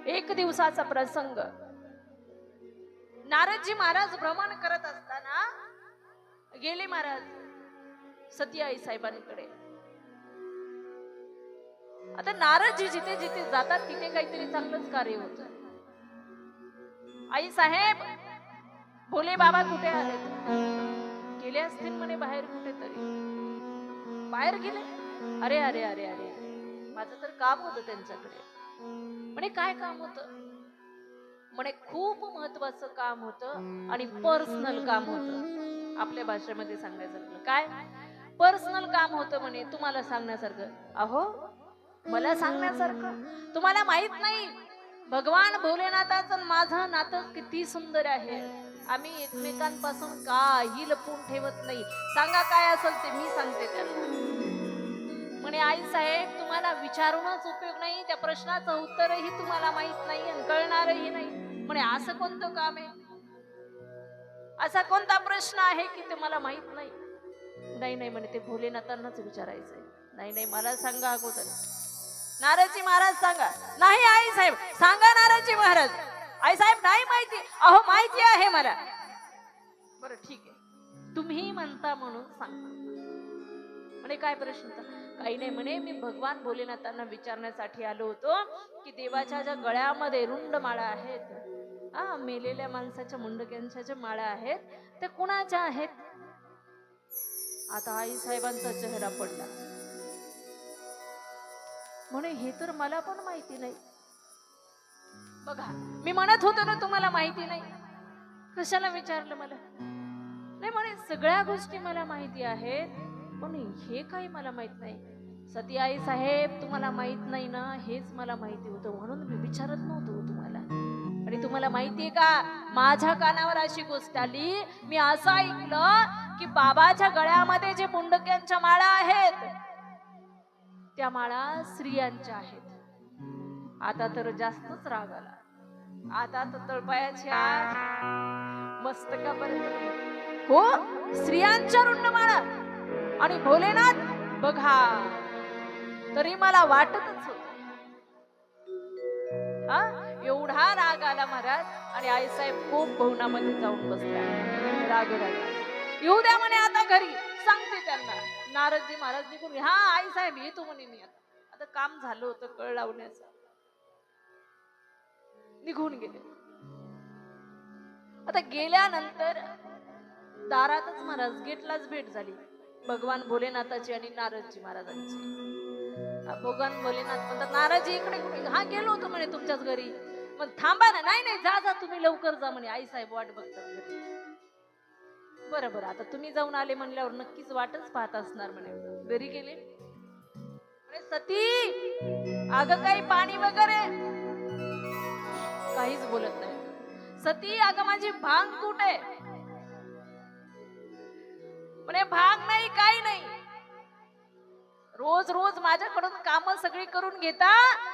एक दिवसाचा प्रसंग. नारदजी महाराज भ्रमण करत असताना गेले महाराज सती आई साहेबांकडे. आता नारदजी जिथे जिथे जातात तिथे काहीतरी चांगलंच कार्य होत. आई साहेब भोले बाबा कुठे आहेत? गेले असतील म्हणे बाहेर कुठेतरी. बाहेर गेले? अरे अरे अरे अरे, माझं तर काम होतं त्यांच्याकडे. म्हणे काय काम होतं? म्हणे खूप महत्वाचं काम होतं आणि पर्सनल काम होतं. आपल्या भाषेमध्ये सांगायचं काय, पर्सनल काम होतं म्हणे तुम्हाला सांगण्यासारखं. अहो मला सांगण्यासारखं? तुम्हाला माहित नाही भगवान भोलेनाथाचं माझं नातं किती सुंदर आहे. आम्ही एकमेकांपासून काही लपून ठेवत नाही. सांगा काय असेल ते मी सांगते त्यांना. म्हणे आई साहेब तुम्हाला विचारूनच उपयोग नाही, त्या प्रश्नाचं उत्तरही तुम्हाला माहित नाही आणि कळणारही नाही. म्हणे असं कोणतं काम आहे, असा कोणता प्रश्न आहे की ते मला माहित नाही? नाही नाही म्हणे ते भोलेनाथांनाच विचारायचंय. नाही नाही मला सांगा अगोदर. नारदजी महाराज सांगा. नाही आई साहेब सांगा नारदजी महाराज. आई साहेब नाही माहिती. अहो माहिती आहे मला. बरं ठीक आहे तुम्ही म्हणता म्हणून सांगता. म्हणे काय प्रश्न? काही नाही म्हणे मी भगवान भोलेनाथांना विचारण्यासाठी आलो होतो की देवाच्या ज्या गळ्यामध्ये रुंड माळा आहेत, मेलेल्या माणसाच्या मुंडक्यांच्या ज्या माळा आहेत त्या कुणाच्या आहेत? आता आई साहेबांचा चेहरा पडला. म्हणे हे तर मला पण माहिती नाही. बघा मी म्हणत होतो ना तुम्हाला माहिती नाही, कशाला विचारलं मला? नाही म्हणे सगळ्या गोष्टी मला माहिती आहेत पण हे काही मला माहित नाही. सती आई साहेब तुम्हाला माहित नाही ना हेच मला माहिती होतं म्हणून मी विचारत नव्हतो तुम्हाला. आणि तुम्हाला माहितीये का माझ्या कानावर अशी गोष्ट आली, मी असं ऐकलं की बाबाच्या गळ्यामध्ये जे मुंडक्यांच्या माळा आहेत त्या माळा स्त्रियांच्या आहेत. आता तर जास्तच राग आला. आता तर तळपायाच्या मस्तकापर्यंत हो स्त्रियांच्या रुंड माळा आणि भोलेनाथ बघा. तरी मला वाटतच होत एवढा राग आला महाराज. आणि आईसाहेब खूप भवनामध्ये जाऊन बसल्या. राग येऊ द्या म्हणे आता घरी सांगते त्यांना. नारदजी महाराज निघून हा आई साहेब येतो म्हणे मी आता काम झालं होतं कळ लावण्याचं. निघून गेले. आता गेल्यानंतर दारातच महाराज गेटलाच भेट झाली भगवान भोलेनाथाची आणि नारदजी महाराजांची. भगवान भोलेनाथ म्हणतात नारदजी इकडे कुठे? हा गेलो होतो म्हणे तुमच्याच घरी. मग थांबा ना. नाही नाही जा जा तुम्ही लवकर जा म्हणे आई साहेब वाट बघतात घरी. बरं बरं आता तुम्ही जाऊन आले म्हणल्यावर नक्कीच वाटच पाहत असणार म्हणे. घरी गेले म्हणे सती अगं काही पाणी वगैरे? काहीच बोलत नाही. सती अगं माझी भांग कुठे? म्हणे भांग नाही काही नाही. रोज रोज माझ्याकडून काम सगळी करून घेता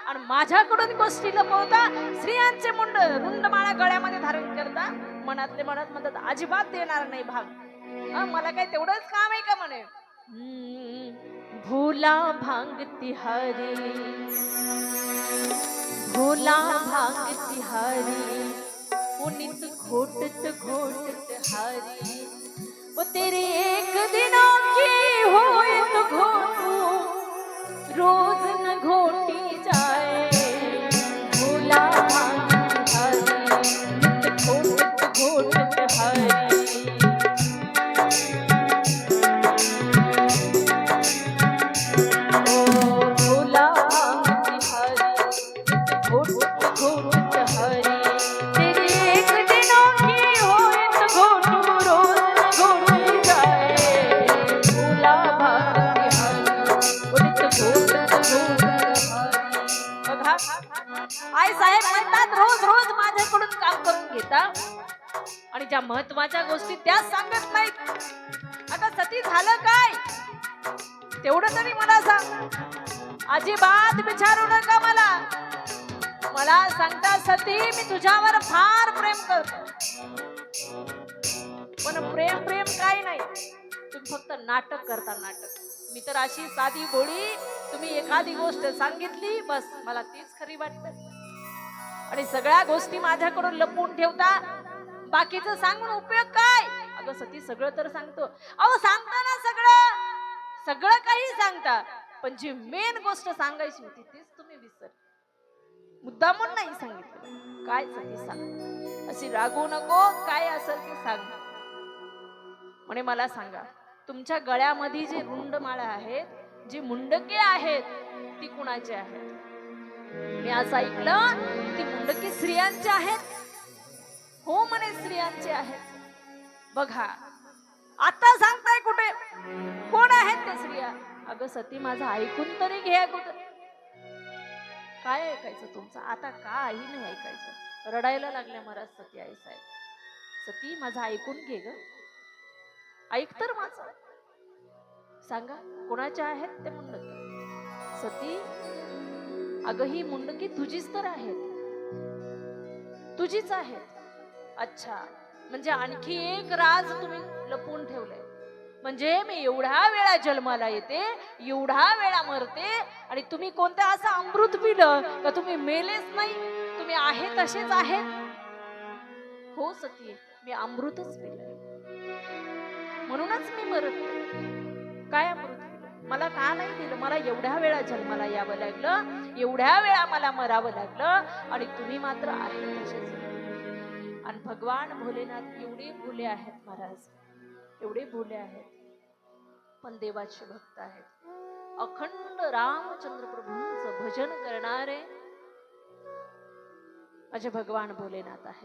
आणि माझ्याकडून गोष्टी लपवता. स्त्रियांचे रुंड माळा गळ्यामध्ये धारण करता. मनातले मनात म्हणतात अजिबात देणार नाही भाग. मला काय तेवढंच काम आहे का म्हणे. भोला भांग तिहारी भोला भांग तिहारी पुनित घोटत घोटत हारी. वो तेरे एक दिनों की होए तो घोटू रोज न घोटी जाए. भोला भांग तिहारी घोटत घोटत हारी. आई साहेब म्हणतात रोज रोज माझ्याकडून काम करून घेता आणि ज्या महत्वाच्या गोष्टी त्या सांगत नाहीत. आता सती झालं काय तेवढं तरी मला सांग. अजिबात विचारू नका मला. मला सांगता सती मी तुझ्यावर फार प्रेम करतो. पण प्रेम प्रेम काही नाही. तुम्ही फक्त नाटक करता नाटक. मी तर अशी साधी भोळी. तुम्ही एखादी गोष्ट सांगितली बस मला तीच खरी वाटते. आणि सगळ्या गोष्टी माझ्याकडून लपवून ठेवता. बाकीचं सांगून उपयोग काय? अगं सती सगळं तर सांगतो. अहो सांगता ना सगळं, सगळं काही सांगता, पण जी मेन गोष्ट सांगायची होती तीच तुम्ही विसर. मुद्दामून नाही सांगितलं. काय सती सांग, अशी रागवू नको, काय असेल ते सांग. म्हणे मला सांगा, तुमच्या गळ्यामध्ये जे रुंडमाळा आहेत, जी मुंडके आहेत, ती कुणाची आहेत? मी असं ऐकलं ती मुंडकी स्त्रियांची आहेत. हो म्हणे स्त्रियांचे आहेत. बघा आता सांगताय कुठे, कोण आहेत त्या स्त्रिया? अगं सती माझं ऐकून तरी घे अगोदर. काय ऐकायचं तुमचं आता? काही नाही ऐकायचं. रडायला लागल्या महाराज सती आई साहेब. सती माझं ऐकून घे ग, ऐक तर माझं. सांगा कोणाच्या आहेत ते मुंडके? सती अगं ही मुंडकी तुझीच तर आहेत, तुझीच आहेत. अच्छा, म्हणजे आणखी एक राज तुम्ही लपवून ठेवलंय. म्हणजे मी एवढ्या वेळा जन्माला येते, एवढ्या वेळा मरते, आणि तुम्ही कोणत्या असं अमृत पिलं का तुम्ही मेलेच नाही, तुम्ही आहे तसेच आहेत? हो सती, मी अमृतच पिलंय, म्हणूनच मी मरत नाही. काय अमृत पिलं? मला का नाही दिलं? मला एवढ्या वेळा जन्माला यावं लागलं, एवढ्या वेळा मला मरावं लागलं, आणि तुम्ही मात्र आहे तसेच. आणि भगवान भोलेनाथ एवढे भोले आहेत महाराज, एवढे भोले आहेत, पण देवाचे भक्त आहेत. अखंड रामचंद्र प्रभूंचं भजन करणारे माझे भगवान भोलेनाथ आहे.